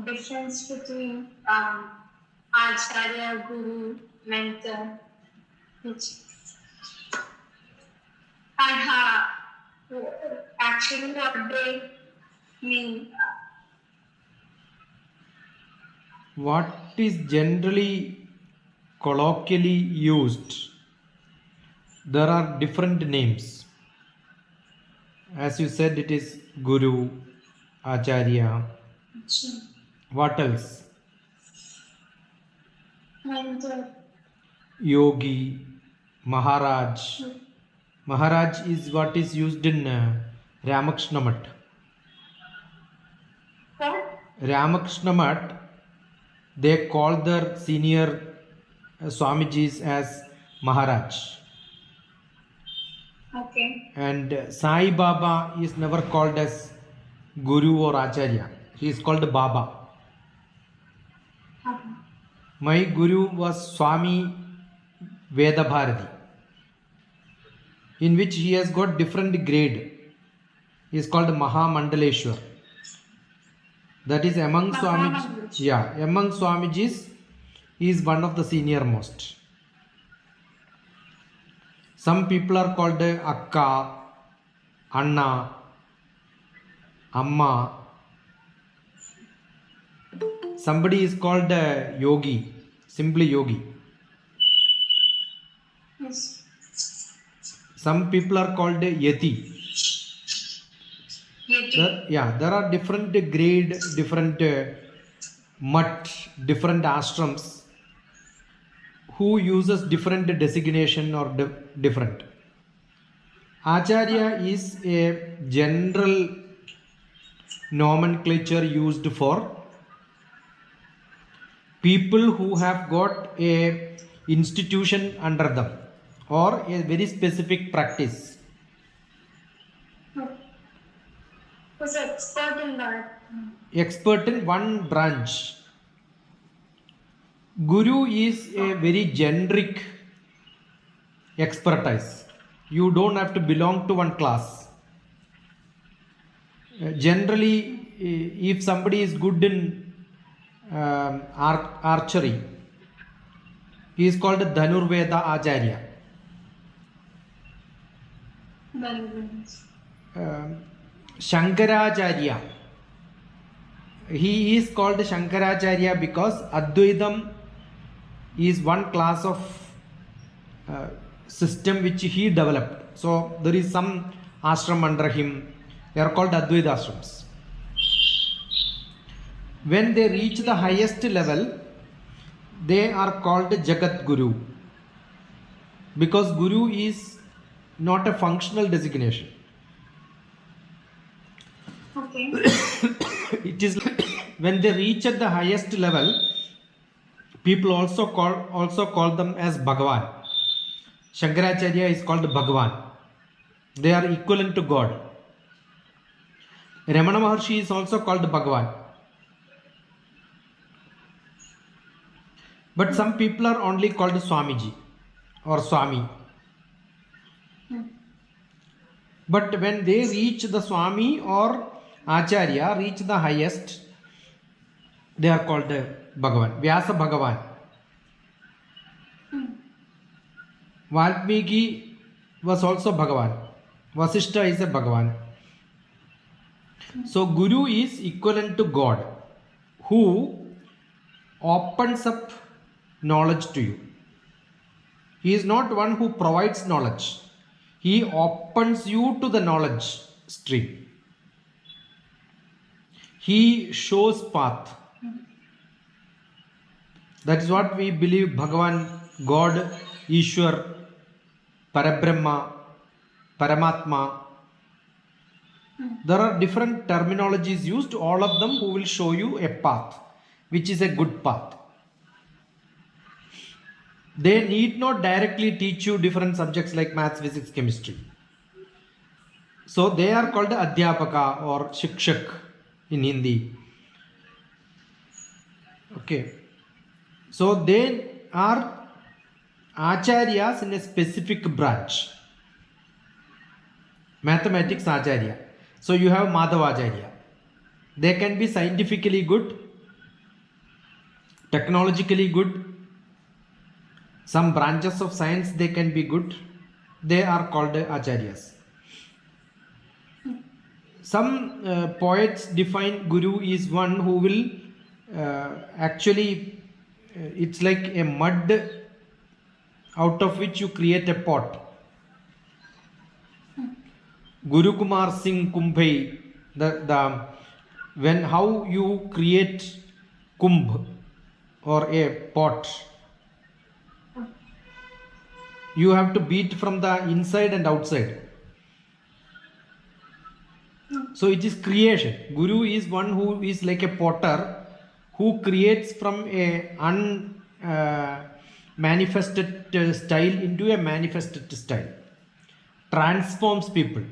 difference between Acharya, Guru, Mentor, which and actually what they mean. What is generally colloquially used? There are different names. As you said, it is Guru, Acharya. What else? Mentor. Yogi, Maharaj. Maharaj is what is used in Ramakrishna Math. What? Ramakrishna Math, they call their senior Swamijis as Maharaj. Okay. And Sai Baba is never called as Guru or Acharya. He is called Baba. My Guru was Swami Vedabharati, in which he has got different grade. He is called Mahamandaleshwar. That is among Swamijis. Yeah, among Swamijis, he is one of the senior most. Some people are called Akka, Anna, Amma. Somebody is called Yogi, simply Yogi. Yes. Some people are called Yeti. There are different grade, different mutt, different ashrams who uses different designation or different. Acharya is a general nomenclature used for people who have got a institution under them or a very specific practice. Who's expert in that? Expert in one branch. Guru is a very generic expertise. You don't have to belong to one class. Generally, if somebody is good in archery, he is called Dhanurveda Acharya. Shankaracharya. He is called Shankaracharya because Advaitam is one class of system which he developed. So there is some ashram under him. They are called Advaita ashrams. When they reach the highest level, they are called Jagat Guru, because Guru is not a functional designation. Okay. It is when they reach at the highest level, people also call them as Bhagavan. Shankaracharya is called Bhagavan. They are equivalent to God. Ramana Maharshi is also called Bhagavan. But some people are only called Swamiji or Swami. But when they reach the Swami or Acharya, reach the highest, they are called Bhagavan. Vyasa Bhagavan. Valmiki was also Bhagavan. Vasishta is a Bhagavan. So Guru is equivalent to God, who opens up knowledge to you. He is not one who provides knowledge. He opens you to the knowledge stream. He shows path. That is what we believe Bhagavan, God, Ishwar, Parabrahma, Paramatma. There are different terminologies used, all of them who will show you a path, which is a good path. They need not directly teach you different subjects like maths, physics, chemistry. So they are called Adhyapaka or Shikshak in Hindi. Okay. So they are Acharyas in a specific branch. Mathematics Acharya. So you have Madhavacharya. They can be scientifically good, technologically good. Some branches of science they can be good. They are called acharyas. Some poets define guru is one who will actually it's like a mud out of which you create a pot. Guru Kumar Singh Kumbhai, the when how you create kumbh or a pot, you have to beat from the inside and outside. So it is creation. Guru is one who is like a potter who creates from a manifested style into a manifested style, transforms people.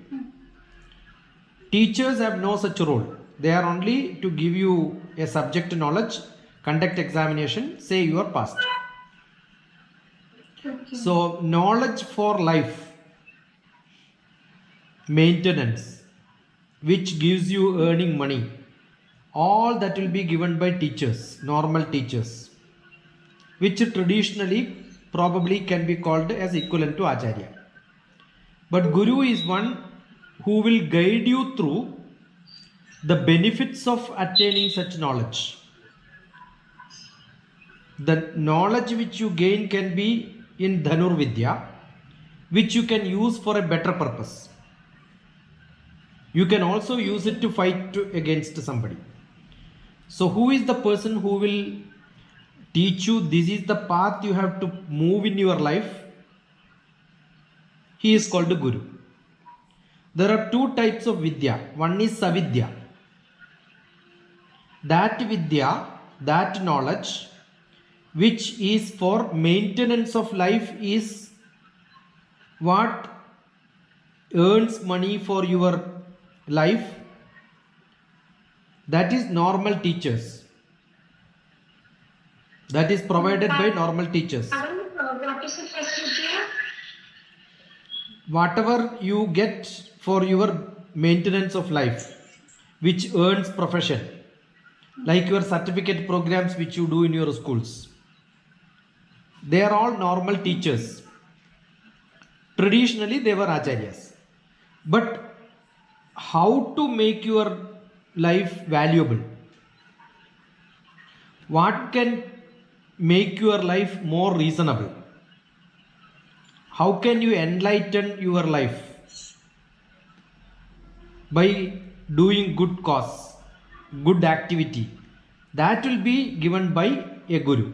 Teachers have no such role. They are only to give you a subject knowledge, conduct examination, say you are passed. Okay. So knowledge for life, maintenance, which gives you earning money, all that will be given by teachers, normal teachers, which traditionally probably can be called as equivalent to Acharya. But Guru is one who will guide you through the benefits of attaining such knowledge. The knowledge which you gain can be in Dhanur Vidya, which you can use for a better purpose. You can also use it to fight against somebody. So who is the person who will teach you this is the path you have to move in your life? He is called Guru. There are two types of Vidya. One is Savidya. That Vidya, that knowledge, which is for maintenance of life, is what earns money for your life. That is normal teachers. That is provided by normal teachers. What is the first Vidya? Whatever you get for your maintenance of life, which earns profession, like your certificate programs which you do in your schools, they are all normal teachers. Traditionally they were acharyas. But how to make your life valuable? What can make your life more reasonable? How can you enlighten your life? By doing good cause, good activity. That will be given by a guru.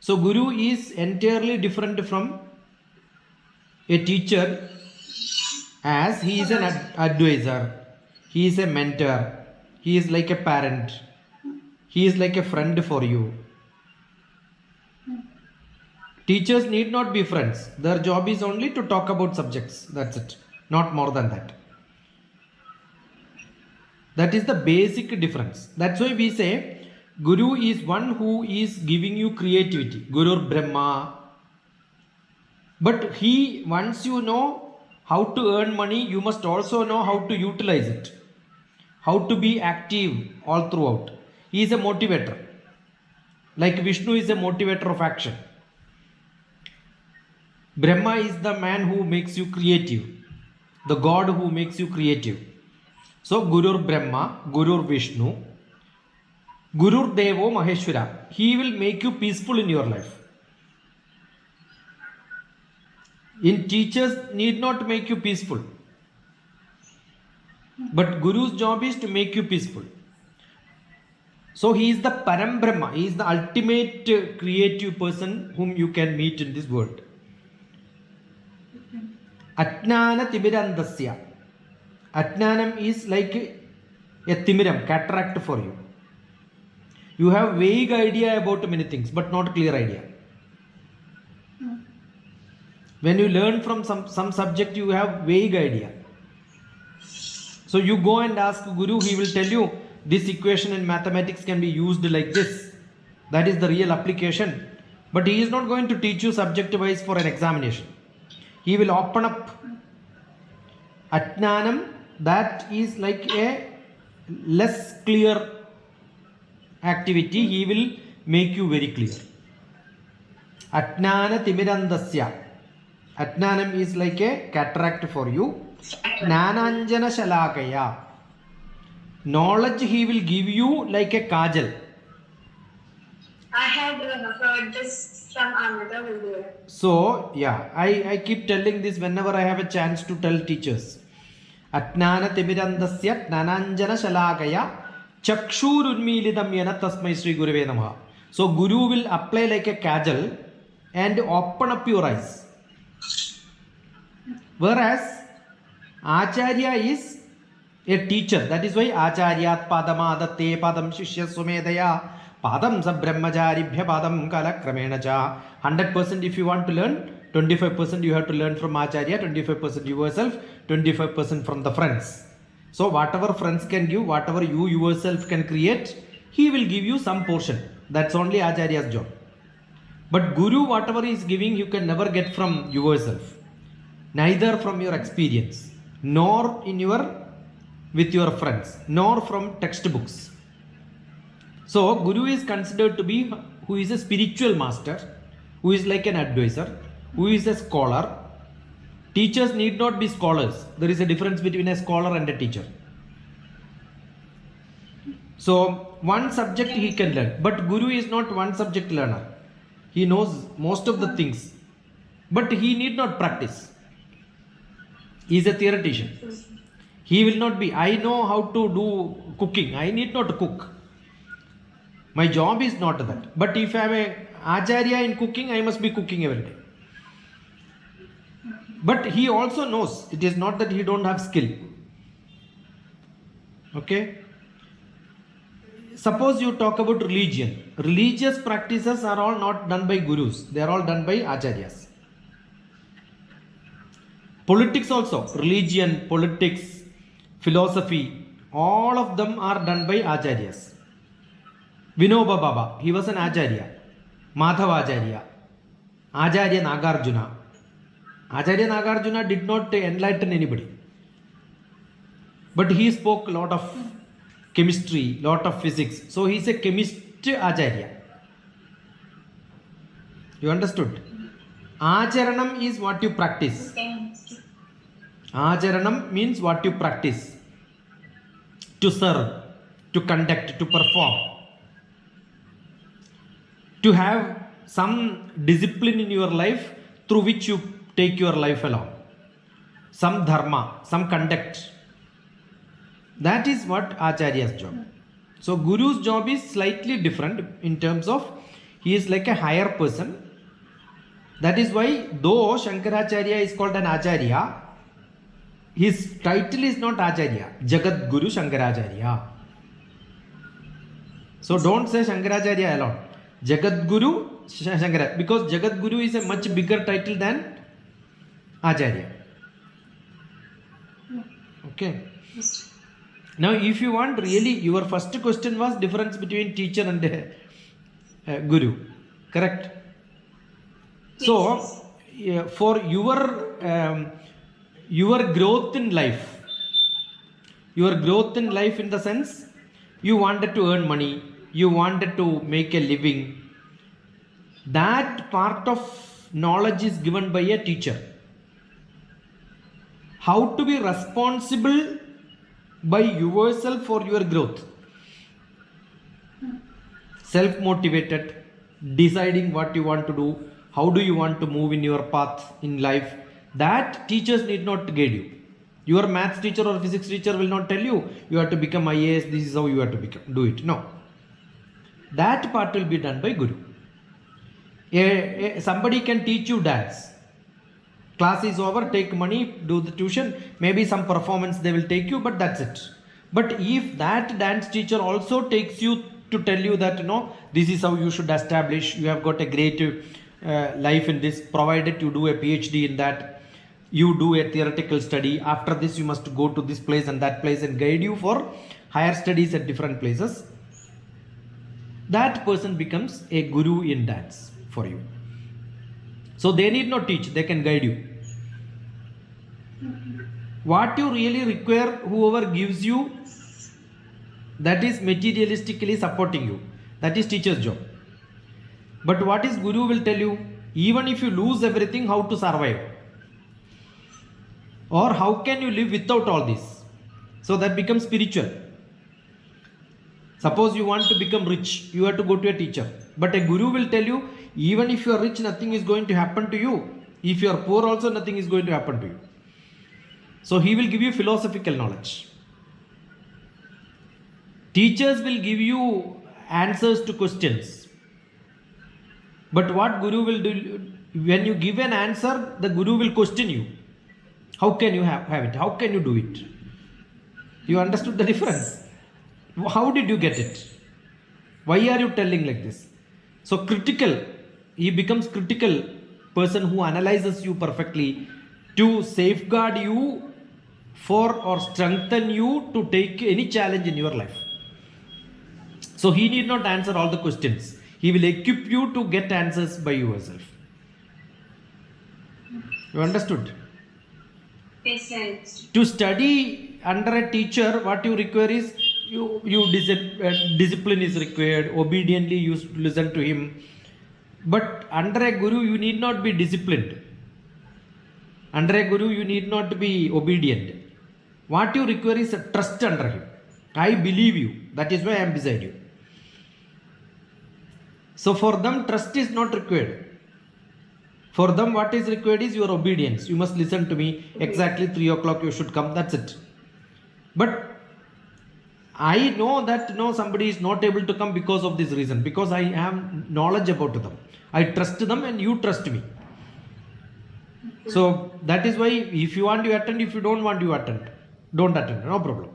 So guru is entirely different from a teacher, as he is an advisor, he is a mentor, he is like a parent, he is like a friend for you. Teachers need not be friends. Their job is only to talk about subjects. That's it. Not more than that. That is the basic difference. That's why we say Guru is one who is giving you creativity. Guru Brahma. But he, once you know how to earn money, you must also know how to utilize it. How to be active all throughout. He is a motivator. Like Vishnu is a motivator of action. Brahma is the man who makes you creative. The God who makes you creative. So Guru Brahma, Guru Vishnu, Guru Devo Maheshwara. He will make you peaceful in your life. In teachers need not make you peaceful. But Guru's job is to make you peaceful. So he is the Param Brahma. He is the ultimate creative person whom you can meet in this world. Atnana Timirandasya. Atnanam is like a timiram, cataract for you. You have vague idea about many things, but not clear idea. When you learn from some subject, you have vague idea. So you go and ask Guru, he will tell you this equation in mathematics can be used like this. That is the real application. But he is not going to teach you subject wise for an examination. He will open up. Atnanam, that is like a less clear activity, he will make you very clear. Atnana timirandasya. Atnanam is like a cataract for you. Jnananjana shalakaya. Knowledge he will give you like a kajal. I had heard this from another video. So yeah, I keep telling this whenever I have a chance to tell teachers. Atnana timirandasya jnananjana shalakaya chakshurunmilidam yana tasmai Sri Gurave Namaha. So Guru will apply like a kajal and open up your eyes. Whereas Acharya is a teacher. That is why Acharyat padamadatte padam shishya sumedaya padam sabrahmajaribhya padam kalakramena cha. 100% if you want to learn, 25% you have to learn from Acharya, 25% yourself, 25% from the friends. So whatever friends can give, whatever you yourself can create, he will give you some portion. That's only Acharya's job. But Guru, whatever he is giving, you can never get from yourself, neither from your experience, nor in your with your friends, nor from textbooks. So Guru is considered to be who is a spiritual master, who is like an advisor, who is a scholar. Teachers need not be scholars. There is a difference between a scholar and a teacher. So one subject he can learn, but Guru is not one subject learner. He knows most of the things, but he need not practice. He is a theoretician. He will not be, I know how to do cooking, I need not to cook. My job is not that. But if I am a Acharya in cooking, I must be cooking every day. But he also knows, it is not that he don't have skill. Okay? Suppose you talk about religion. Religious practices are all not done by gurus. They are all done by acharyas. Politics also. Religion, politics, philosophy, all of them are done by acharyas. Vinoba Baba, he was an acharya. Madhava Acharya. Acharya Nagarjuna. Acharya Nagarjuna did not enlighten anybody. But he spoke a lot of chemistry, lot of physics. So he is a chemist Acharya. You understood? Acharanam is what you practice. Acharanam means what you practice. To serve, to conduct, to perform. To have some discipline in your life through which you take your life along. Some dharma, some conduct. That is what Acharya's job. So Guru's job is slightly different in terms of he is like a higher person. That is why though Shankaracharya is called an Acharya, his title is not Acharya, Jagat Guru Shankaracharya. So don't say Shankaracharya alone. Jagat Guru Shankaracharya, because Jagat Guru is a much bigger title than Acharya. Okay. Now if you want really, your first question was difference between teacher and Guru. Correct? So for your growth in life, in the sense you wanted to earn money, you wanted to make a living, that part of knowledge is given by a teacher. How to be responsible by yourself for your growth, self-motivated, deciding what you want to do, how do you want to move in your path in life, that teachers need not guide you. Your maths teacher or physics teacher will not tell you, you have to become IAS, this is how you have to do it. No. That part will be done by Guru. Somebody can teach you dance. Class is over, take money, do the tuition, maybe some performance they will take you, but that's it. But if that dance teacher also takes you to tell you that, you know, this is how you should establish, you have got a great life in this, provided you do a PhD in that, you do a theoretical study, after this you must go to this place and that place and guide you for higher studies at different places, that person becomes a guru in dance for you. So they need not teach, they can guide you. What you really require, whoever gives you that is materialistically supporting you. That is teacher's job. But what is Guru will tell you? Even if you lose everything, how to survive? Or how can you live without all this? So that becomes spiritual. Suppose you want to become rich, you have to go to a teacher. But a Guru will tell you, even if you are rich, nothing is going to happen to you. If you are poor also, nothing is going to happen to you. So he will give you philosophical knowledge. Teachers will give you answers to questions. But what Guru will do, when you give an answer, the Guru will question you. How can you have it? How can you do it? You understood the difference? How did you get it? Why are you telling like this? So critical, he becomes critical person who analyzes you perfectly to safeguard you for or strengthen you to take any challenge in your life. So he need not answer all the questions. He will equip you to get answers by yourself. You understood? Yes, yes. To study under a teacher, what you require is discipline is required. Obediently you listen to him. But under a Guru, you need not be disciplined. Under a Guru, you need not be obedient. What you require is a trust under him. I believe you. That is why I am beside you. So for them, trust is not required. For them, what is required is your obedience. You must listen to me. Exactly 3 o'clock you should come. That's it. But I know that somebody is not able to come because of this reason. Because I have knowledge about them. I trust them and you trust me. So that is why if you want, you attend. If you don't want, you attend. Don't attend. No problem.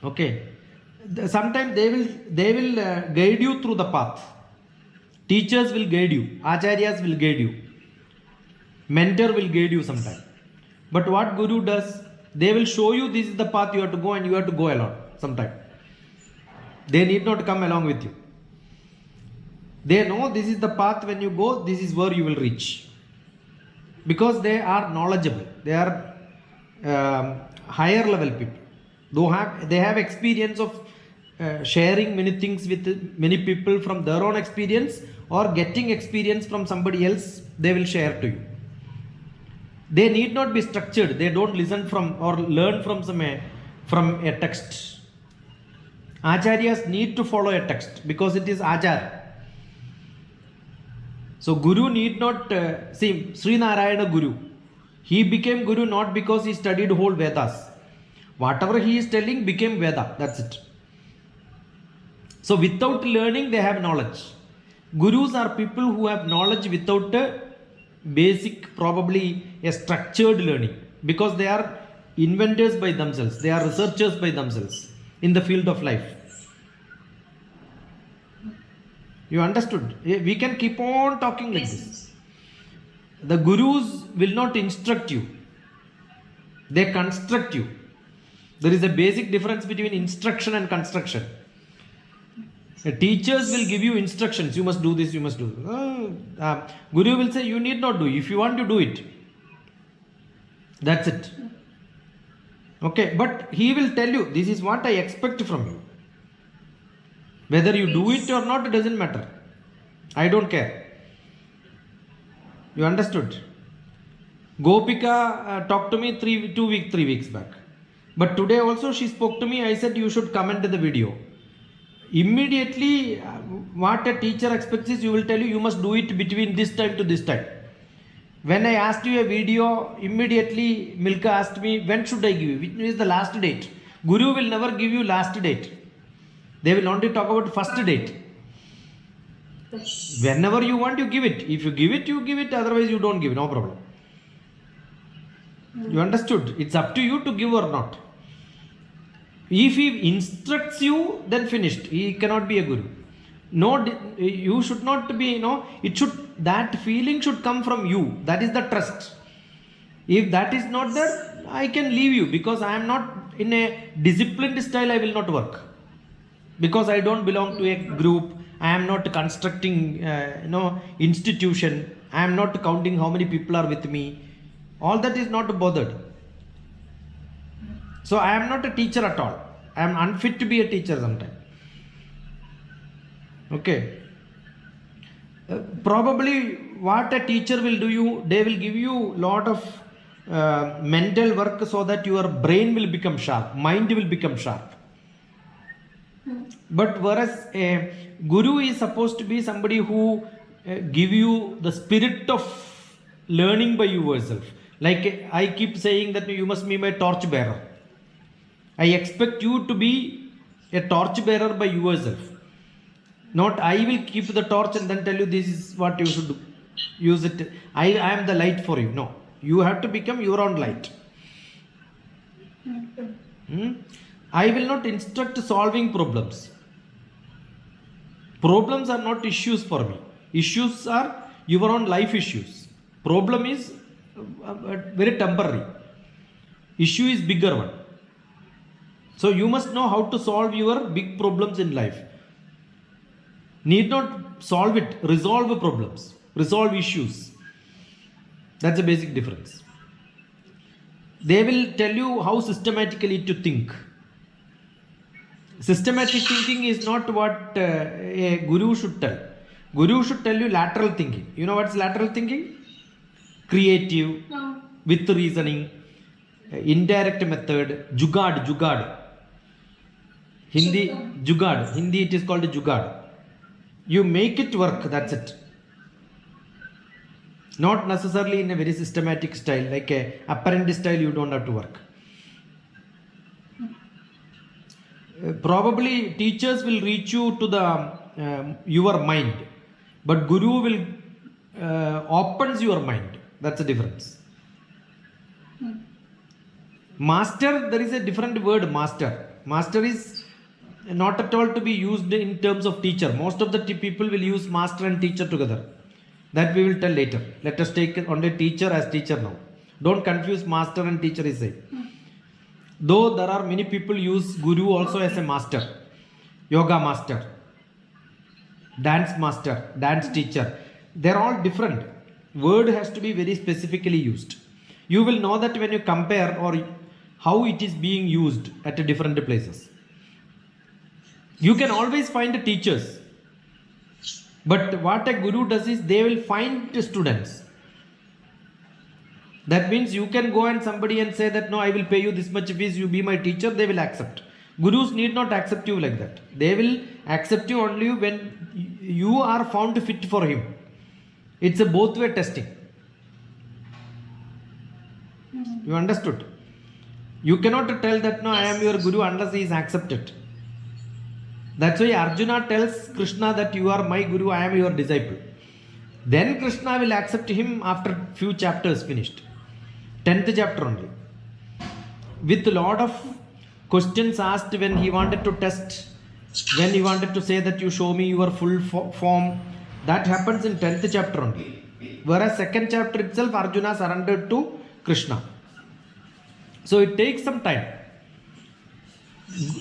Okay. Sometimes they will guide you through the path. Teachers will guide you. Acharyas will guide you. Mentor will guide you sometime. But what Guru does, they will show you this is the path you have to go and you have to go alone sometime. They need not come along with you. They know this is the path, when you go, this is where you will reach. Because they are knowledgeable. They are higher level people. They have experience of sharing many things with many people from their own experience, or getting experience from somebody else, they will share to you. They need not be structured. They don't listen from or learn from a text. Acharyas need to follow a text because it is Achar. So Guru need not see Sri Narayana Guru. He became Guru not because he studied whole Vedas. Whatever he is telling became Veda. That's it. So without learning, they have knowledge. Gurus are people who have knowledge without a basic, probably a structured learning. Because they are inventors by themselves. They are researchers by themselves in the field of life. You understood? We can keep on talking like this. The Gurus will not instruct you. They construct you. There is a basic difference between instruction and construction. Teachers will give you instructions. You must do this, you must do this. Guru will say you need not do. If you want to do it. That's it. Okay, but he will tell you, this is what I expect from you. Whether you do it or not, it doesn't matter. I don't care. You understood? Gopika talked to me 3 weeks back. But today also she spoke to me. I said you should comment the video. Immediately what a teacher expects is you will tell you must do it between this time to this time. When I asked you a video, immediately Milka asked me when should I give you, which is the last date. Guru will never give you last date. They will only talk about first date. Whenever you want, you give it. If you give it, you give it. Otherwise you don't give. No problem. You understood? It's up to you to give or not. If he instructs you, then finished. He cannot be a guru. No, you should not be, it should, that feeling should come from you. That is the trust. If that is not there, I can leave you because I am not in a disciplined style. I will not work because I don't belong to a group. I am not constructing, institution. I am not counting how many people are with me. All that is not bothered. So I am not a teacher at all. I am unfit to be a teacher sometime. Okay. Probably what a teacher will do you, they will give you lot of mental work so that your brain will become sharp, mind will become sharp. But whereas a guru is supposed to be somebody who give you the spirit of learning by yourself. Like I keep saying that you must be my torch bearer. I expect you to be a torch bearer by yourself. Not I will keep the torch and then tell you this is what you should do. Use it. I am the light for you. No. You have to become your own light. I will not instruct solving problems. Problems are not issues for me. Issues are your own life issues. Problem is very temporary. Issue is bigger one. So you must know how to solve your big problems in life. Need not solve it, resolve problems, resolve issues. That's a basic difference. They will tell you how systematically to think. Systematic thinking is not what a guru should tell. Guru should tell you lateral thinking. You know what's lateral thinking? Creative, with reasoning, indirect method, jugad. Hindi, jugad. Hindi it is called jugad. You make it work, that's it. Not necessarily in a very systematic style, like a apprentice style, you don't have to work. Probably teachers will reach you to the your mind, but guru will opens your mind. That's the difference. Master, there is a different word, master. Master is not at all to be used in terms of teacher. Most of the people will use master and teacher together. That we will tell later. Let us take only teacher as teacher now. Don't confuse master and teacher is same. Though there are many people use guru also as a master. Yoga master, dance master, dance teacher. They're all different. Word has to be very specifically used. You will know that when you compare or how it is being used at different places. You can always find teachers. But what a guru does is they will find the students. That means you can go and somebody and say that no, I will pay you this much fees, you be my teacher, they will accept. Gurus need not accept you like that. They will accept you only when you are found fit for him. It's a both way testing. You understood? You cannot tell that no, I am your guru unless he is accepted. That's why Arjuna tells Krishna that you are my guru, I am your disciple. Then Krishna will accept him after few chapters finished. 10th chapter only. With a lot of questions asked when he wanted to test, when he wanted to say that you show me your full form. That happens in 10th chapter only. Whereas 2nd chapter itself Arjuna surrendered to Krishna. So it takes some time.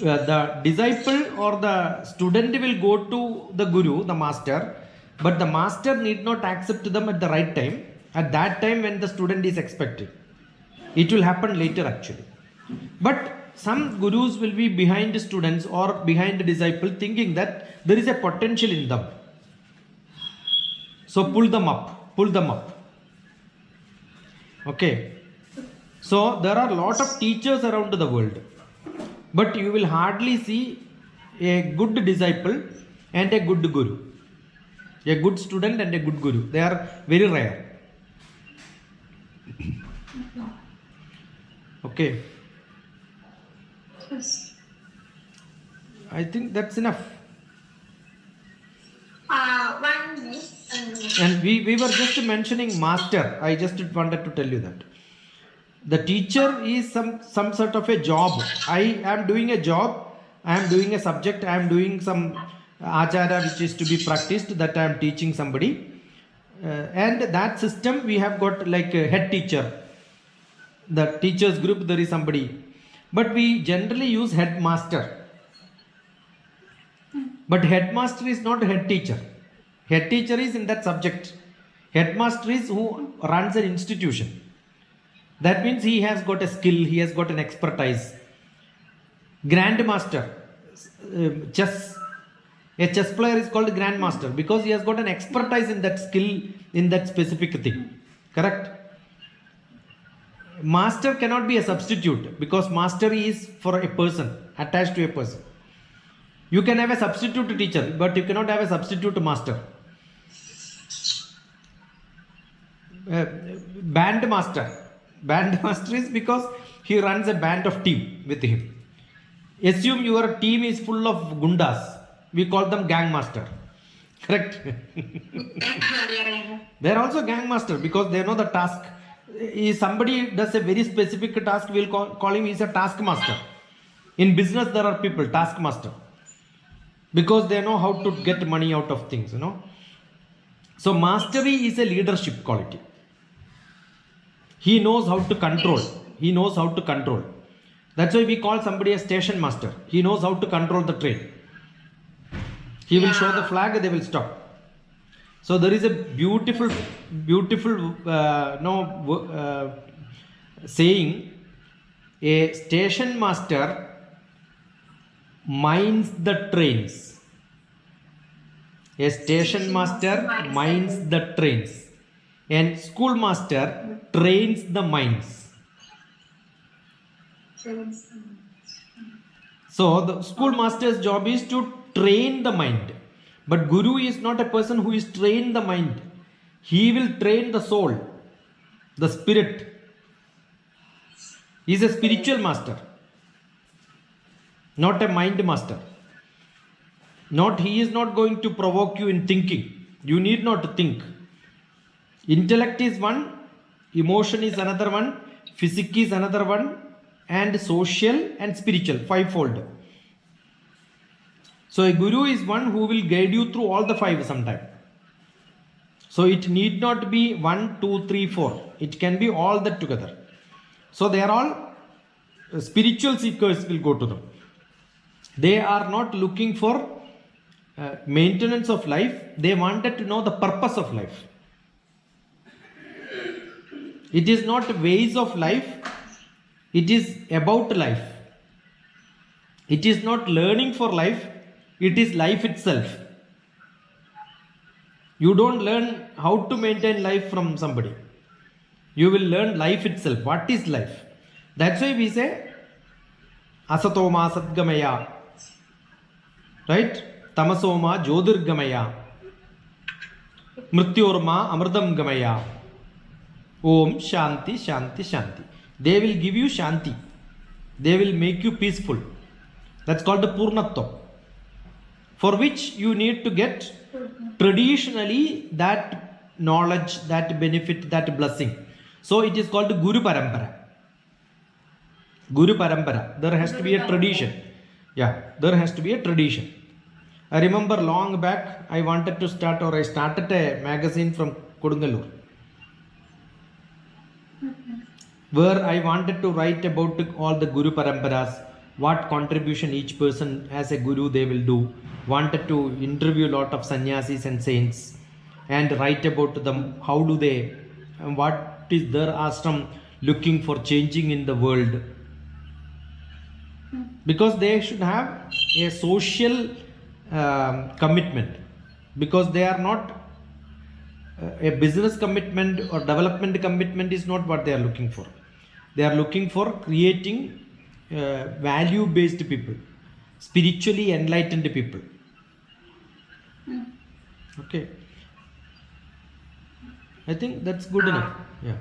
The disciple or the student will go to the guru, the master, but the master need not accept them at the right time, at that time when the student is expected. It will happen later actually. But some gurus will be behind the students or behind the disciple thinking that there is a potential in them. So pull them up. Okay. So there are a lot of teachers around the world. But you will hardly see a good disciple and a good guru. A good student and a good guru. They are very rare. Okay. Yes. I think that's enough. One minute. And we were just mentioning master. I just wanted to tell you that. The teacher is some sort of a job. I am doing a job. I am doing a subject. I am doing some achara which is to be practiced, that I am teaching somebody. And that system we have got like a head teacher. The teachers group there is somebody. But we generally use headmaster. But headmaster is not head teacher. Head teacher is in that subject. Headmaster is who runs an institution. That means he has got a skill, he has got an expertise. Grandmaster, chess. A chess player is called grandmaster because he has got an expertise in that skill, in that specific thing. Correct? Master cannot be a substitute because mastery is for a person, attached to a person. You can have a substitute teacher, but you cannot have a substitute master. Band master. Band master is because he runs a band of team with him. Assume your team is full of gundas. We call them gang master. Correct? They are also gang master because they know the task. If somebody does a very specific task, we'll call him is a task master. In business, there are people, task master. Because they know how to get money out of things, you know. So mastery is a leadership quality. He knows how to control. He knows how to control. That's why we call somebody a station master. He knows how to control the train. He will show the flag, they will stop. So there is a beautiful saying, a station master minds the trains. A station master minds the trains. And schoolmaster trains the minds. So the schoolmaster's job is to train the mind. But Guru is not a person who is trained the mind. He will train the soul, the spirit. He is a spiritual master, not a mind master. He is not going to provoke you in thinking. You need not to think. Intellect is one, emotion is another one, physics is another one, and social and spiritual, fivefold. So a guru is one who will guide you through all the five sometime. So it need not be 1, 2, 3, 4. It can be all that together. So they are all spiritual seekers will go to them. They are not looking for maintenance of life. They wanted to know the purpose of life. It is not ways of life. It is about life. It is not learning for life. It is life itself. You don't learn how to maintain life from somebody. You will learn life itself. What is life? That's why we say Asatoma Satgamaya. Right? Tamasoma Jyotirgamaya. Mrityorma Amridam Gamaya. Om Shanti Shanti Shanti. They will give you Shanti. They will make you peaceful. That's called the Purnatva. For which you need to get traditionally that knowledge, that benefit, that blessing. So it is called Guru Parampara. Guru Parampara. There has to be a tradition. Yeah, there has to be a tradition. I remember long back, I wanted to start, or I started a magazine from Kodungalur, where I wanted to write about all the Guru Paramparas, what contribution each person as a Guru they will do. Wanted to interview a lot of sannyasis and saints and write about them, how do they, and what is their ashram looking for changing in the world. Because they should have a social commitment, because they are not a business commitment or development commitment is not what they are looking for. They are looking for creating value based people, spiritually enlightened people. Okay, I think that's good enough. Yeah.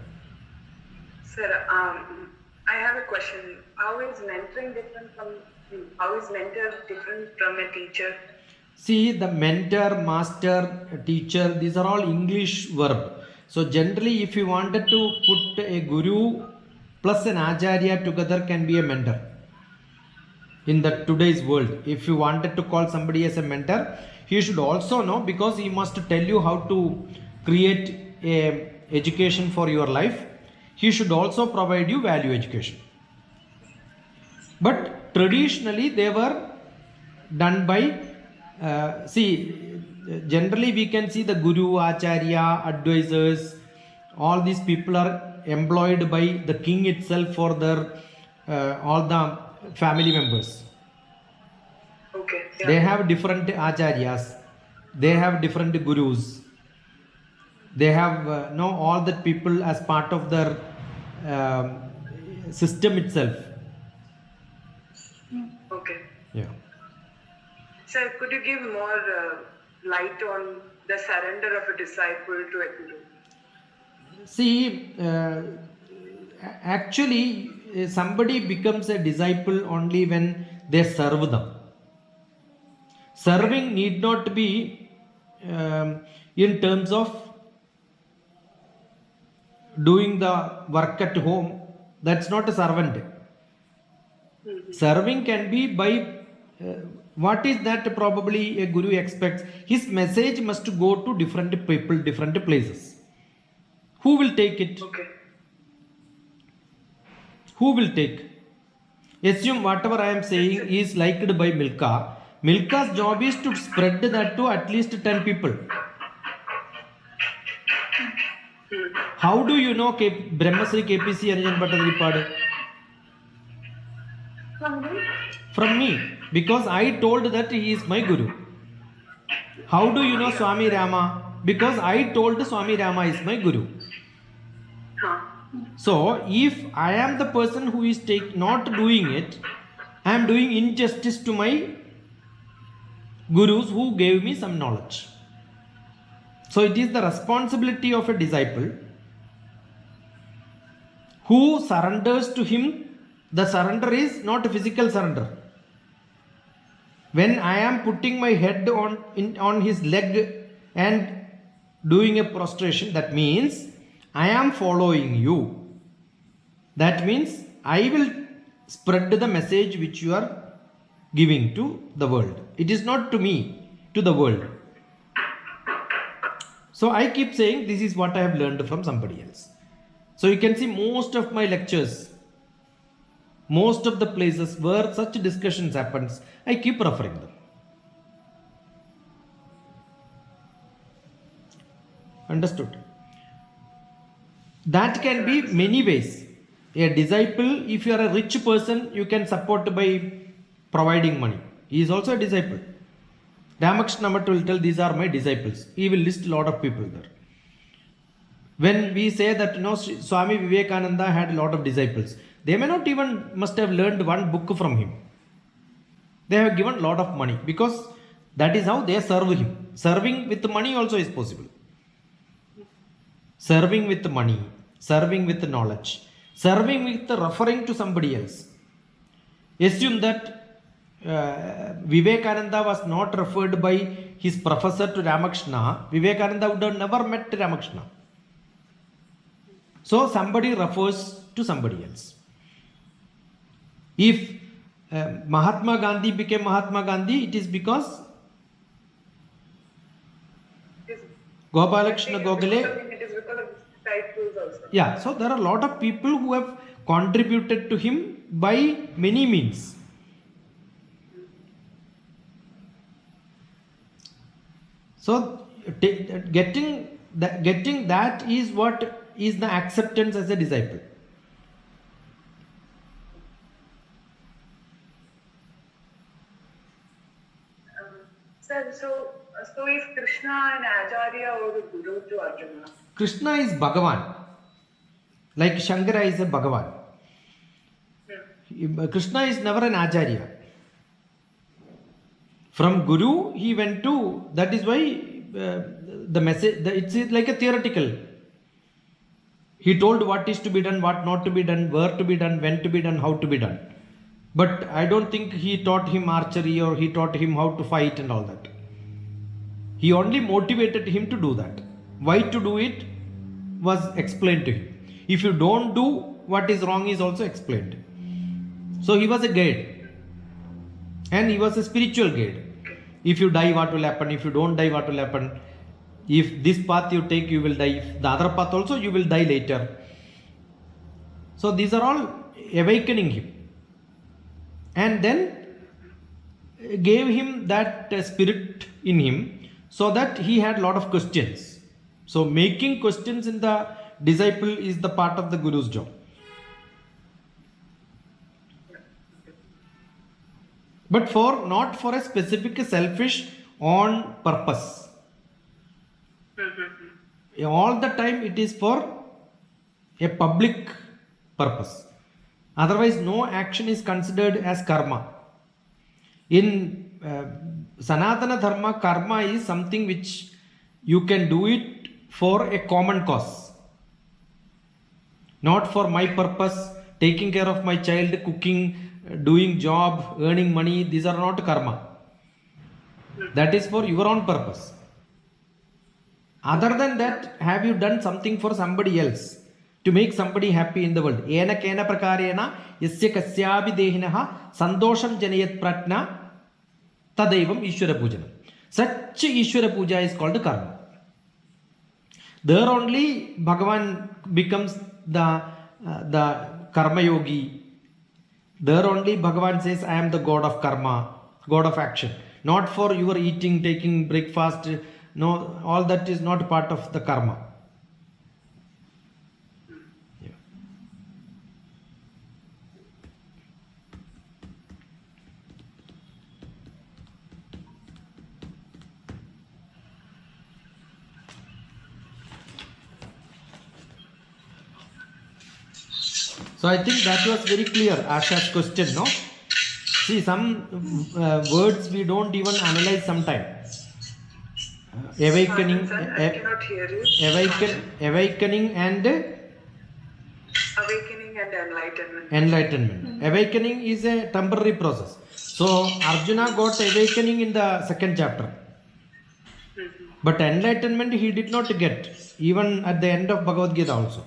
Sir, I have a question. How is mentoring different from how is mentor different from a teacher? See, the mentor, master, teacher, these are all English verb. So generally, if you wanted to put a guru plus an acharya together, can be a mentor. In the today's world, if you wanted to call somebody as a mentor, he should also know, because he must tell you how to create a education for your life. He should also provide you value education. But traditionally they were done by generally we can see the guru, acharya, advisors, all these people are employed by the king itself for their all the family members. They have different acharyas. They have different gurus. They have know all the people as part of their um, system itself. Okay. Yeah. Sir, could you give more light on the surrender of a disciple to a guru? See, actually, somebody becomes a disciple only when they serve them. Serving need not be in terms of doing the work at home. That's not a servant. Serving can be by what is that probably a guru expects. His message must go to different people, different places. Who will take it? Okay. Who will take? Assume whatever I am saying is liked by Milka. Milka's job is to spread that to at least 10 people. How do you know Brahmasri KPC Anjan Bhattacharya? From me, because I told that he is my guru. How do you know Swami Rama? Because I told Swami Rama is my guru. So if I am the person who is not doing it, I am doing injustice to my gurus who gave me some knowledge. So it is the responsibility of a disciple who surrenders to him. The surrender is not a physical surrender. When I am putting my head on his leg and doing a prostration, that means I am following you. That means I will spread the message which you are giving to the world. It is not to me, to the world. So I keep saying this is what I have learned from somebody else. So you can see most of my lectures, most of the places where such discussions happens, I keep referring them. Understood? That can be many ways. A disciple, if you are a rich person, you can support by providing money. He is also a disciple. Ramakrishna Math will tell, these are my disciples. He will list a lot of people there. When we say that Swami Vivekananda had a lot of disciples, they may not even must have learned one book from him. They have given a lot of money because that is how they serve him. Serving with money also is possible. Serving with money, serving with knowledge, serving with referring to somebody else. Assume that Vivekananda was not referred by his professor to Ramakrishna, Vivekananda would have never met Ramakrishna. So somebody refers to somebody else. If Mahatma Gandhi became Mahatma Gandhi, it is because Gopalakrishna Gokhale. It is because of disciples also. Yeah, so there are a lot of people who have contributed to him by many means. So getting that is what is the acceptance as a disciple. Sir, so is Krishna an Acharya or a guru to Arjuna? Krishna is Bhagavan. Like Shankara is a Bhagavan. Krishna is never an Acharya. From Guru he went to, that is why the message, it's like a theoretical. He told what is to be done, what not to be done, where to be done, when to be done, how to be done. But I don't think he taught him archery or he taught him how to fight and all that. He only motivated him to do that. Why to do it was explained to him. If you don't do what is wrong is also explained. So he was a guide. And he was a spiritual guide. If you die, what will happen? If you don't die, what will happen? If this path you take, you will die. If the other path also, you will die later. So these are all awakening him. And then gave him that spirit in him so that he had a lot of questions. So making questions in the disciple is the part of the Guru's job. but for not for a specific selfish on purpose. All the time it is for a public purpose. Otherwise, no action is considered as karma. In Sanatana Dharma, karma is something which you can do it for a common cause. Not for my purpose, taking care of my child, cooking, doing job, earning money. These are not karma. That is for your own purpose. Other than that, have you done something for somebody else to make somebody happy in the world? Ena kena prakarena yasya kasyabi dehinaha sandosham janayat pratna tadaivam Ishwara Pujanam. Such Ishwara Puja is called karma. There only Bhagavan becomes the karma yogi. There only Bhagavan says, I am the god of karma, god of action. Not for your eating, taking breakfast. No, all that is not part of the karma. Yeah. So I think that was very clear, Asha's question, no? See, some words we don't even analyze sometimes. Awakening, Sir, I cannot hear you. awakening and Awakening and enlightenment. enlightenment. Awakening is a temporary process. So Arjuna got awakening in the second chapter. But enlightenment he did not get, even at the end of Bhagavad Gita also.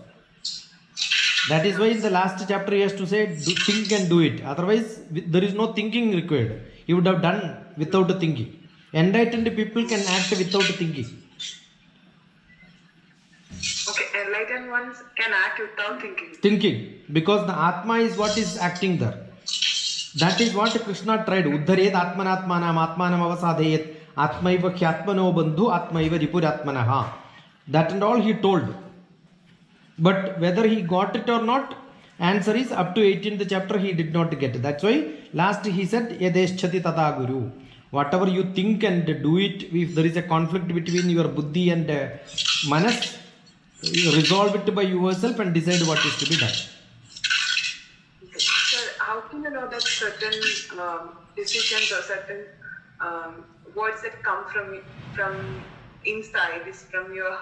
That is why in the last chapter he has to say, think and do it. Otherwise, there is no thinking required. He would have done without thinking. Enlightened people can act without thinking. Okay, enlightened ones can act without thinking. Thinking, because the Atma is what is acting there. That is what Krishna tried. Uddhared atmanatmanam atmanam avasadhayet atmaiva khyatmano bandhu atmaiva ripuratmanaha. That and all he told. But whether he got it or not, answer is up to 18th chapter he did not get it. That's why last he said, Yadeschati tata guru. Whatever you think and do it, if there is a conflict between your buddhi and manas, resolve it by yourself and decide what is to be done. Okay. Sir, how can you know that certain decisions or certain words that come from inside is from your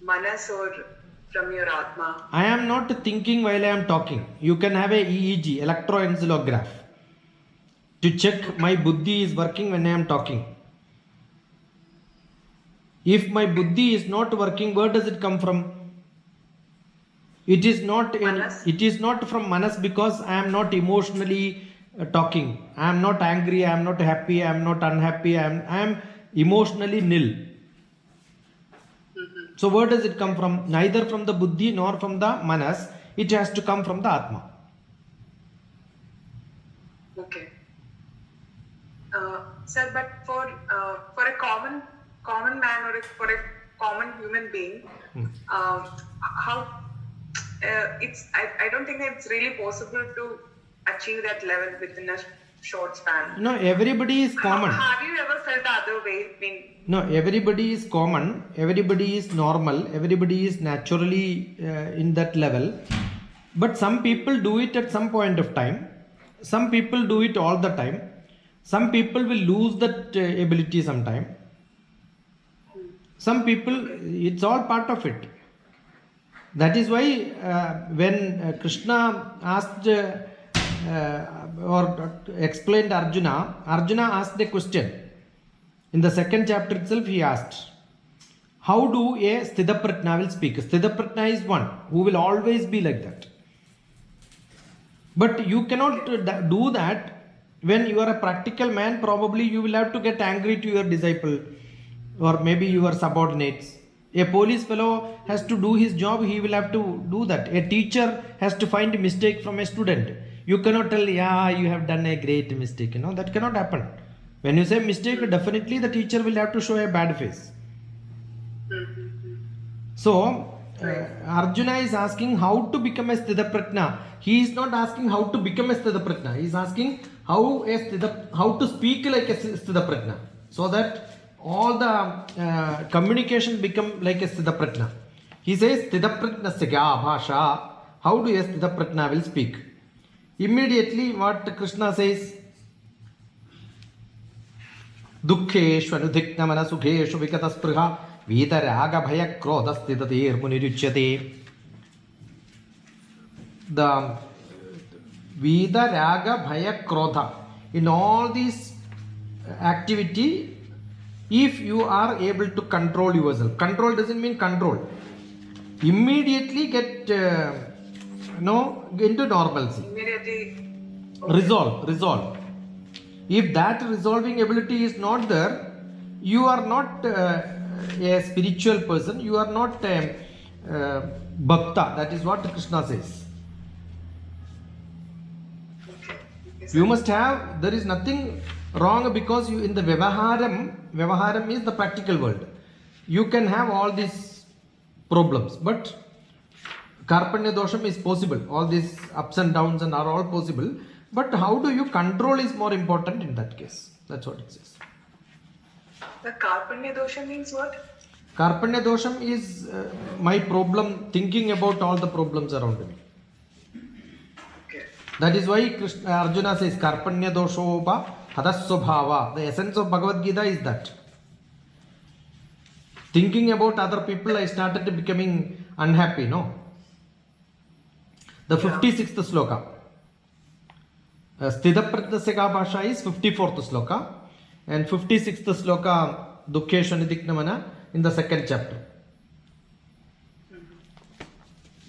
manas or from your atma? I am not thinking while I am talking. You can have a EEG, electroencephalograph, to check my buddhi is working when I am talking. If my buddhi is not working, where does it come from? It is not from manas, because I am not emotionally talking. I am not angry, I am not happy, I am not unhappy, I am emotionally nil. So where does it come from? Neither from the buddhi nor from the manas. It has to come from the atma. Okay. Sir, but for a common man or for a common human being, how I don't think it's really possible to achieve that level within a short span. No, everybody is common. Have you ever felt the other way? No, everybody is common. Everybody is normal. Everybody is naturally in that level. But some people do it at some point of time. Some people do it all the time. Some people will lose that ability sometime. Some people, it's all part of it. That is why when Krishna asked or explained Arjuna asked a question. In the second chapter itself he asked, how do a Sthidapratna will speak? Sthidapratna is one who will always be like that. But you cannot do that when you are a practical man. Probably you will have to get angry to your disciple or maybe your subordinates. A police fellow has to do his job, he will have to do that. A teacher has to find a mistake from a student. You cannot tell, yeah, you have done a great mistake. You know, that cannot happen. When you say mistake, definitely the teacher will have to show a bad face. So, Arjuna is asking how to become a Sthidapratna. He is not asking how to become a Sthidapratna. He is asking how to speak like a sthita prajna, so that all the communication become like a sthita prajna. He says sthita prajnasya kya bhasha, how do a sthita prajna will speak? Immediately what Krishna says, दुःखेषु अनुधिग्नमन सुखेषु विगतस्पृहा वीतरागभयक्रोधस्थितधीर्मुनिरुच्यते. The Vidaraga in all these activity, if you are able to control yourself, control doesn't mean control, immediately get into normalcy, Immediately. resolve. If that resolving ability is not there, you are not a spiritual person, you are not a bhakta. That is what Krishna says. You must have, there is nothing wrong, because you in the Vyavaharam is the practical world. You can have all these problems, but Karpanya dosham is possible. All these ups and downs and are all possible. But how do you control is more important in that case. That's what it says. The Karpanya dosha means what? Karpanya dosham is my problem, thinking about all the problems around me. That is why Arjuna says Karpanya doshopa hadasvabhava. The essence of Bhagavad Gita is that. Thinking about other people, I started becoming unhappy, no? The 56th sloka. Sthita Prajnasya ka bhasha is 54th sloka. And 56th sloka, Dukkheshu Nidignamana, in the second chapter.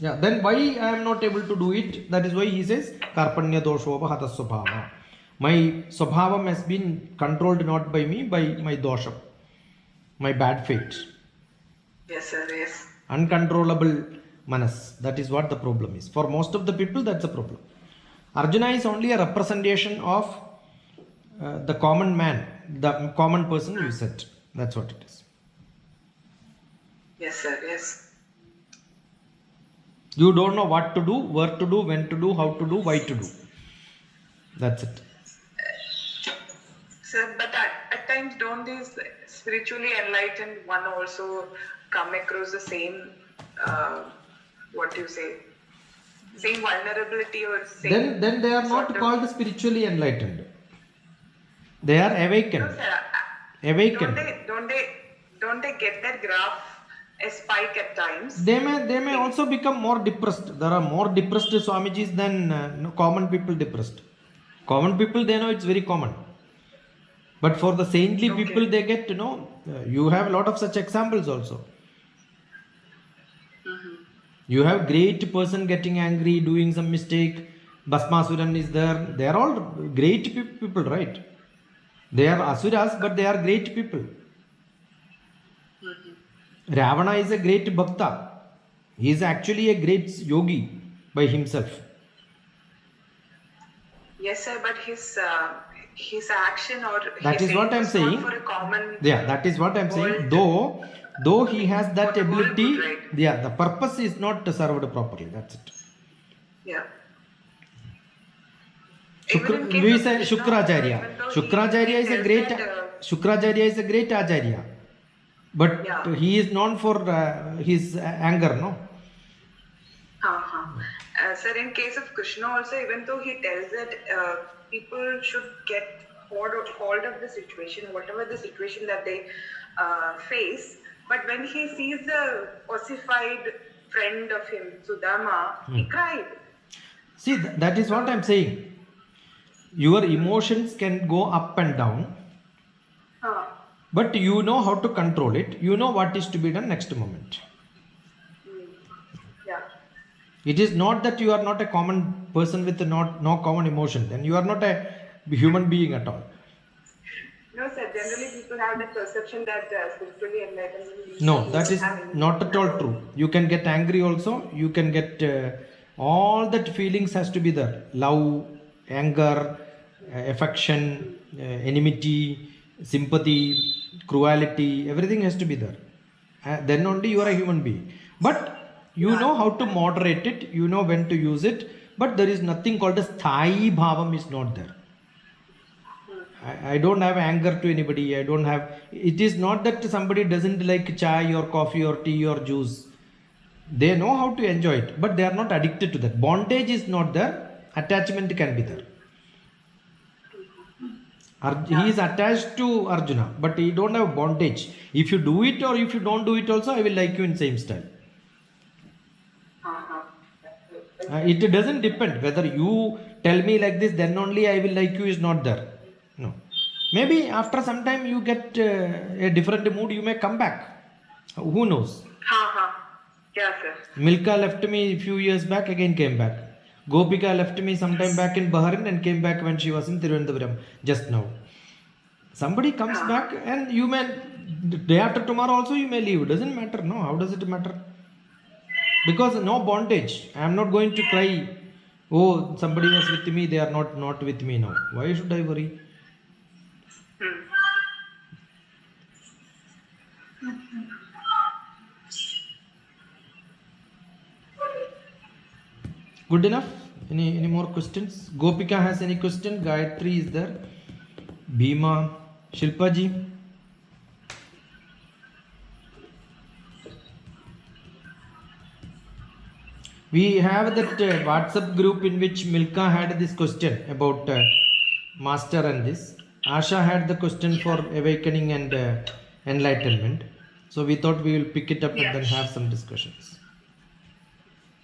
Yeah, then why I am not able to do it? That is why he says Karpanya doshova hata swabhava. My swabhavam has been controlled not by me, by my dosha, my bad fate. Yes, sir, yes. Uncontrollable manas. That is what the problem is. For most of the people, that's a problem. Arjuna is only a representation of the common man, the common person you said. That's what it is. Yes, sir, yes. You don't know what to do, where to do, when to do, how to do, why to do. That's it. Sir, but at times don't these spiritually enlightened one also come across the same, what do you say, same vulnerability or same... Then they are not called spiritually enlightened. They are awakened. No, sir. Awakened. Don't they get that graph? A spike at times. They may also become more depressed. There are more depressed Swamijis than common people depressed. Common people, they know it's very common. But for the saintly people, they get to know. You have a lot of such examples also. You have great person getting angry, doing some mistake. Bhasmasuran is there. They are all great people, right? They are asuras, but they are great people. Ravana is a great bhakta. He is actually a great yogi by himself. Yes, sir, but his action or that is what I am saying. For a common that is what I am saying. Though he has that ability, the purpose is not served properly. That's it. Yeah. We say Shukracharya. Shukracharya is a great acharya. But he is known for his anger, no? Sir, in case of Krishna also, even though he tells that people should get hold of the situation, whatever the situation that they face, but when he sees the ossified friend of him, Sudama, he cried. See, that is what I am saying. Your emotions can go up and down. But you know how to control it. You know what is to be done next moment. Yeah. It is not that you are not a common person with no common emotion. Then you are not a human being at all. No, sir. Generally, people have that perception that spiritually enlightened. No, that is not at all true. You can get angry also. You can get all that feelings has to be there. Love, anger, affection, enmity, sympathy, cruelty, everything has to be there. Then only you are a human being. But you know how to moderate it, you know when to use it, but there is nothing called as Sthayi Bhavam is not there. I don't have anger to anybody. I don't have. It is not that somebody doesn't like chai or coffee or tea or juice. They know how to enjoy it, but they are not addicted to that. Bondage is not there. Attachment can be there. He is attached to Arjuna, but he don't have bondage. If you do it or if you don't do it also, I will like you in same style. It doesn't depend whether you tell me like this, then only I will like you is not there. No. Maybe after some time you get a different mood, you may come back. Who knows? Yeah, sir. Milka left me a few years back, again came back. Gopika left me sometime back in Bahrain and came back when she was in Thiruvananthapuram just now. Somebody comes back and you may, day after tomorrow also you may leave. Doesn't matter. No, how does it matter? Because no bondage. I am not going to cry. Oh, somebody was with me, they are not with me now. Why should I worry? Good enough? Any more questions? Gopika has any question? Gayatri is there. Bhima. Shilpa ji. We have that WhatsApp group in which Milka had this question about master and this. Asha had the question for awakening and enlightenment. So we thought we will pick it up and then have some discussions.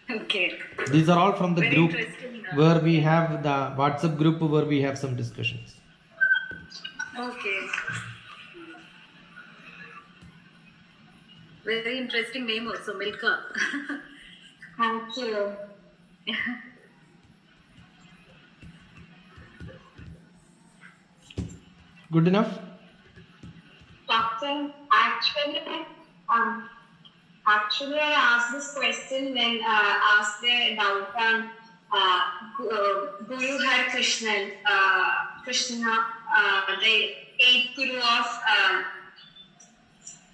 Okay. These are all from the Very group interesting, where we have the WhatsApp group where we have some discussions. Okay. Very interesting name also, Milka. Thank you. Good enough? Doctor, actually, I asked this question when asked the doubt on Guru Har Krishna, the eighth Guru of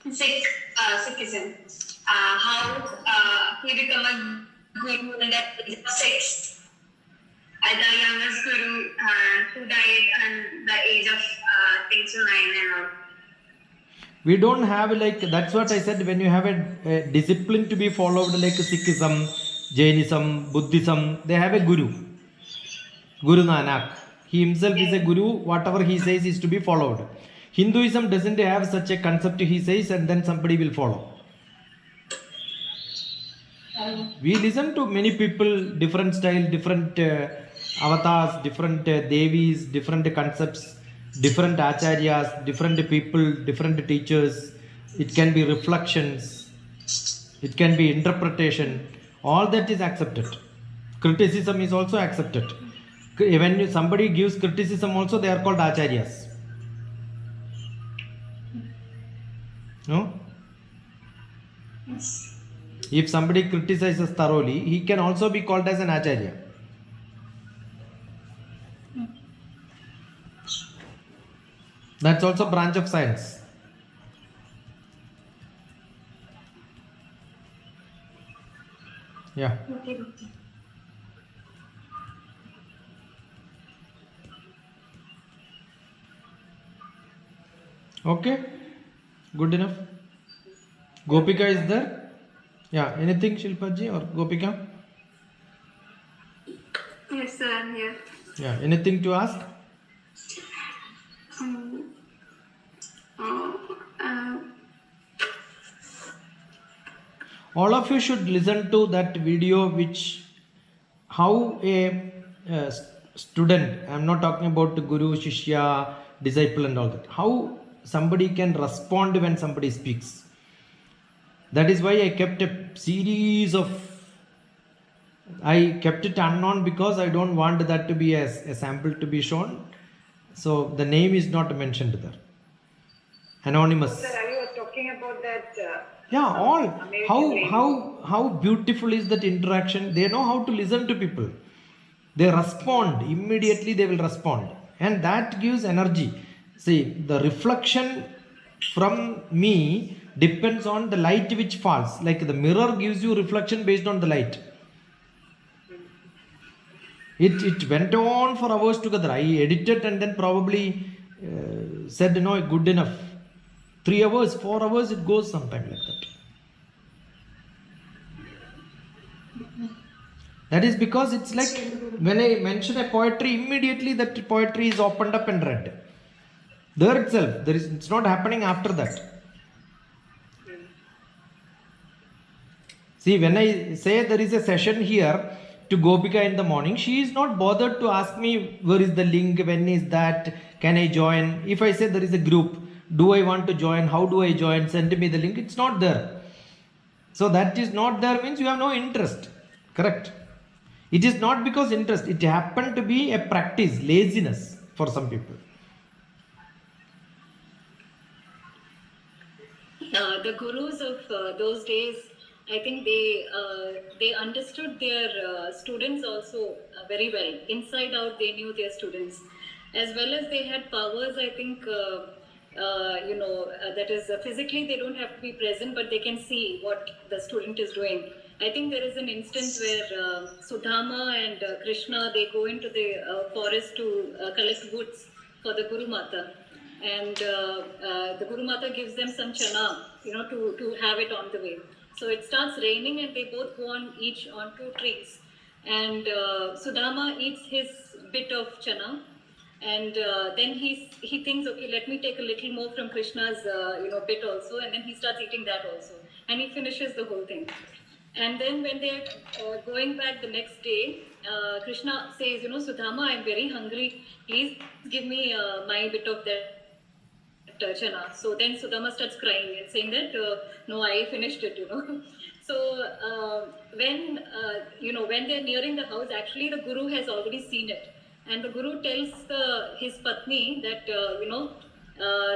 Sikhism. How he become a Guru in the sixth, the youngest Guru who died at the age of 8 to 9 and all. We don't have that's what I said, when you have a discipline to be followed like Sikhism, Jainism, Buddhism, they have a Guru. Guru Nanak. He himself is a Guru, whatever he says is to be followed. Hinduism doesn't have such a concept, he says, and then somebody will follow. We listen to many people, different style, different avatars, different devis, different concepts, different acharyas, different people, different teachers. It can be reflections, it can be interpretation. All that is accepted. Criticism is also accepted. When somebody gives criticism also, they are called acharyas. No? If somebody criticizes thoroughly, he can also be called as an acharya. That's also a branch of science. Yeah. Okay. Good enough. Gopika is there? Yeah. Anything, Shilpa ji or Gopika? Yes, sir, I'm here. Yeah. Anything to ask? All of you should listen to that video which how a student, I am not talking about the guru, shishya, disciple and all that, how somebody can respond when somebody speaks. That is why I kept a series of, I kept it unknown because I don't want that to be a sample to be shown. So the name is not mentioned there. Anonymous. Sir, are you talking about that? Yeah, all. American How beautiful is that interaction? They know how to listen to people. They respond immediately. They will respond, and that gives energy. See, the reflection from me depends on the light which falls. Like the mirror gives you reflection based on the light. It went on for hours together. I edited and then probably said, no, good enough. 3 hours, 4 hours, it goes sometime like that. That is because it's like when I mention a poetry, immediately that poetry is opened up and read. There itself, it's not happening after that. See, when I say there is a session here to Gopika in the morning, she is not bothered to ask me where is the link, when is that, can I join? If I say there is a group, do I want to join, how do I join, send me the link, it's not there. So that is not there means you have no interest, correct? It is not because interest, it happened to be a practice, laziness for some people. The gurus of those days, I think they understood their students also very well. Inside out, they knew their students. As well as they had powers, I think, that is physically they don't have to be present, but they can see what the student is doing. I think there is an instance where Sudama and Krishna, they go into the forest to collect woods for the Guru Mata. And the Guru Mata gives them some chana, to have it on the way. So it starts raining and they both go on each on 2 trees. And Sudama eats his bit of chana. And then he thinks, okay, let me take a little more from Krishna's bit also. And then he starts eating that also. And he finishes the whole thing. And then when they're going back the next day, Krishna says, Sudama, I'm very hungry. Please give me my bit of that chana. So then Sudama starts crying and saying that, no, I finished it, So when they're nearing the house, actually the Guru has already seen it. And the Guru tells his Patni that,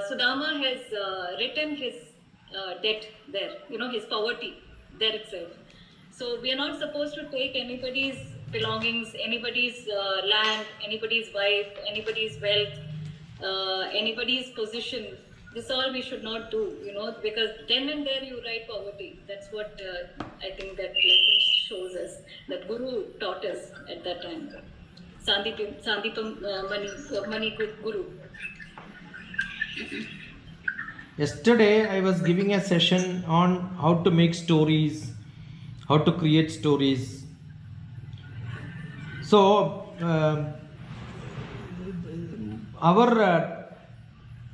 Sudama has written his debt there, his poverty there itself. So we are not supposed to take anybody's belongings, anybody's land, anybody's wife, anybody's wealth, anybody's position. This all we should not do, because then and there you write poverty. That's what I think that lesson shows us, that Guru taught us at that time. Sandipam Mani Guru. Yesterday I was giving a session on how to make stories, how to create stories. So our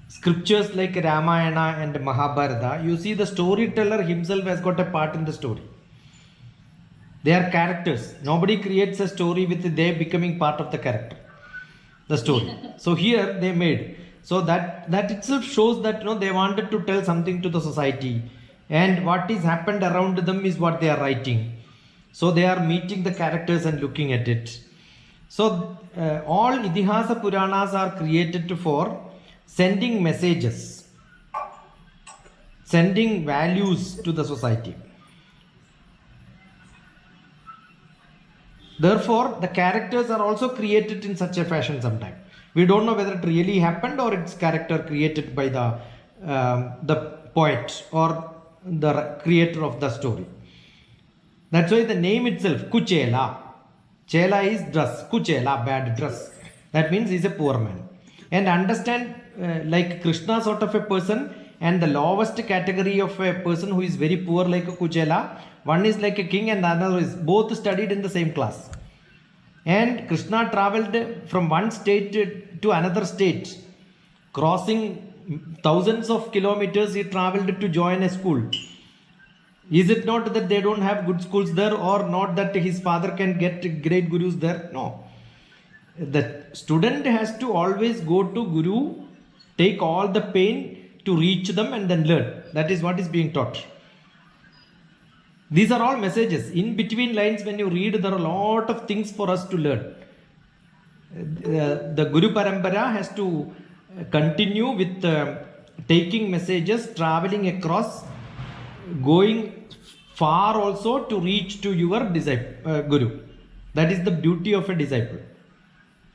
scriptures like Ramayana and Mahabharata, you see the storyteller himself has got a part in the story. They are characters. Nobody creates a story with they becoming part of the character, the story. So here they made. So that itself shows that they wanted to tell something to the society, and what is happened around them is what they are writing. So they are meeting the characters and looking at it. So all Idihasa Puranas are created for sending messages, sending values to the society. Therefore, the characters are also created in such a fashion sometimes. We don't know whether it really happened or it's character created by the poet or the creator of the story. That's why the name itself, Kuchela. Chela is dress. Kuchela, bad dress. That means he's a poor man. And understand, like Krishna sort of a person, and the lowest category of a person who is very poor like a Kuchela, one is like a king and the other is both studied in the same class. And Krishna traveled from one state to another state, crossing thousands of kilometers. He traveled to join a school. Is it not that they don't have good schools there, or not that his father can get great gurus there? No. The student has to always go to Guru, take all the pain to reach them and then learn. That is what is being taught. These are all messages. In between lines, when you read, there are a lot of things for us to learn. The Guru Parampara has to continue with taking messages, traveling across, going far also to reach to your disciple, Guru. That is the beauty of a disciple.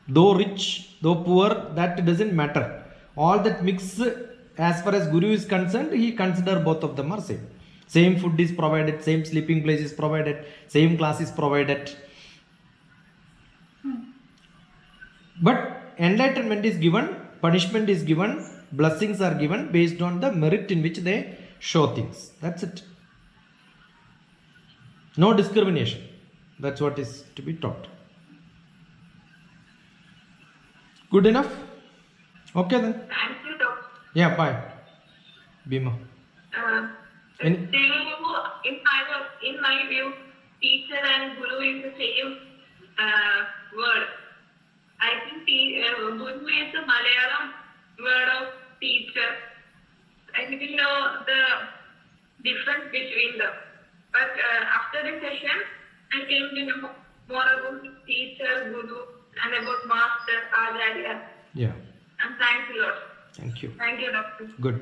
Though rich, though poor, that doesn't matter. All that mix, as far as Guru is concerned, he considers both of them are same. Same food is provided, same sleeping place is provided, same class is provided. But enlightenment is given punishment is given, blessings are given based on the merit in which they show things. That's it. No discrimination. That's what is to be taught. Good enough? Okay then. Thank you, Doctor. Yeah, bye. Bhima. Any- In my view, teacher and guru is the same word. I think guru is the Malayalam word of teacher. I didn't know the difference between them. But after the session, I came to know more about teacher, guru, and about master, acharya. Yeah. And thanks a lot. Thank you. Thank you, Doctor. Good.